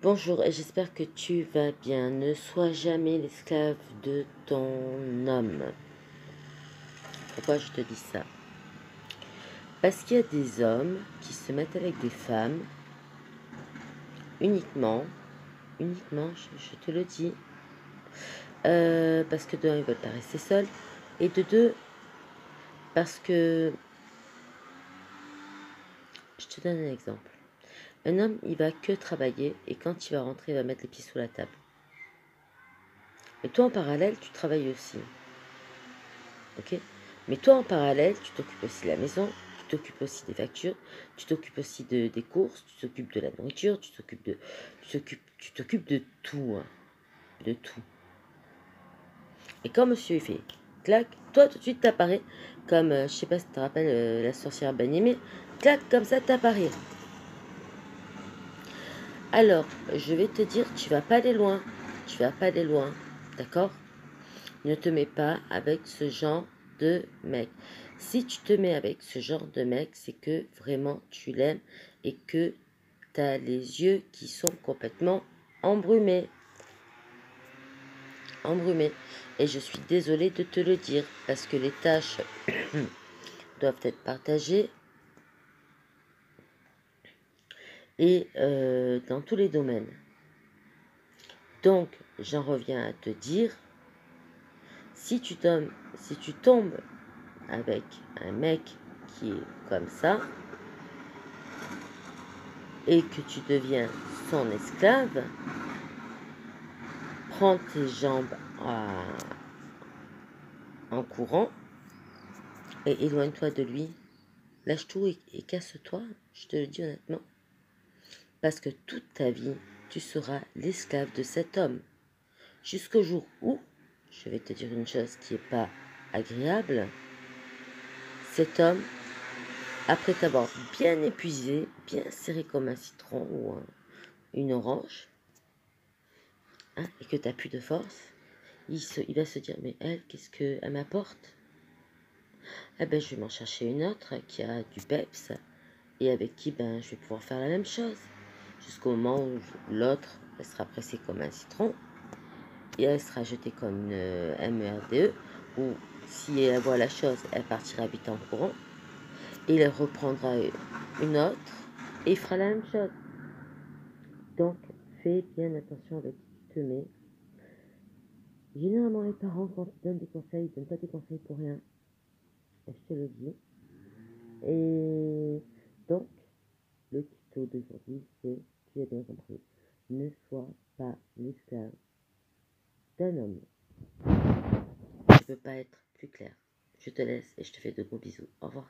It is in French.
Bonjour et j'espère que tu vas bien. Ne sois jamais l'esclave de ton homme. Pourquoi je te dis ça? Parce qu'il y a des hommes qui se mettent avec des femmes uniquement, je te le dis, parce que de un, ils veulent pas rester seuls, et de deux, parce que, je te donne un exemple. Un homme, il va que travailler, et quand il va rentrer, il va mettre les pieds sous la table. Et toi, en parallèle, tu travailles aussi. Ok? Mais toi, en parallèle, tu t'occupes aussi de la maison, tu t'occupes aussi des factures, tu t'occupes aussi des courses, tu t'occupes de la nourriture, tu t'occupes de tout, hein, de tout. Et quand monsieur il fait clac, toi tout de suite t'apparais comme, je sais pas si tu te rappelles la sorcière Ben-Aimée, clac, comme ça t'apparais. Alors, je vais te dire, tu vas pas aller loin, d'accord? Ne te mets pas avec ce genre de mec. Si tu te mets avec ce genre de mec, c'est que vraiment tu l'aimes et que tu as les yeux qui sont complètement embrumés. Embrumés. Et je suis désolée de te le dire parce que les tâches doivent être partagées et dans tous les domaines. Donc, j'en reviens à te dire, si tu tombes avec un mec qui est comme ça, et que tu deviens son esclave, prends tes jambes en courant et éloigne-toi de lui. Lâche tout et casse-toi, je te le dis honnêtement. Parce que toute ta vie, tu seras l'esclave de cet homme. Jusqu'au jour où, je vais te dire une chose qui n'est pas agréable, cet homme, après t'avoir bien épuisé, bien serré comme un citron ou une orange, hein, et que tu n'as plus de force, il va se dire, mais elle, qu'est-ce qu'elle m'apporte? Eh ben, je vais m'en chercher une autre qui a du peps et avec qui ben, je vais pouvoir faire la même chose. Jusqu'au moment où l'autre, elle sera pressée comme un citron et elle sera jetée comme une MERDE, ou si elle voit la chose, elle partira vite en courant et elle reprendra une autre et il fera la même chose. Donc, fais bien attention avec qui tu te mets. Généralement, les parents, quand ils donnent des conseils, ils ne donnent pas des conseils pour rien. Je te le dis. Et donc, le tuto d'aujourd'hui, c'est, tu as bien compris, ne sois pas l'esclave d'un homme. Je ne peux pas être plus clair. Je te laisse et je te fais de gros bisous. Au revoir.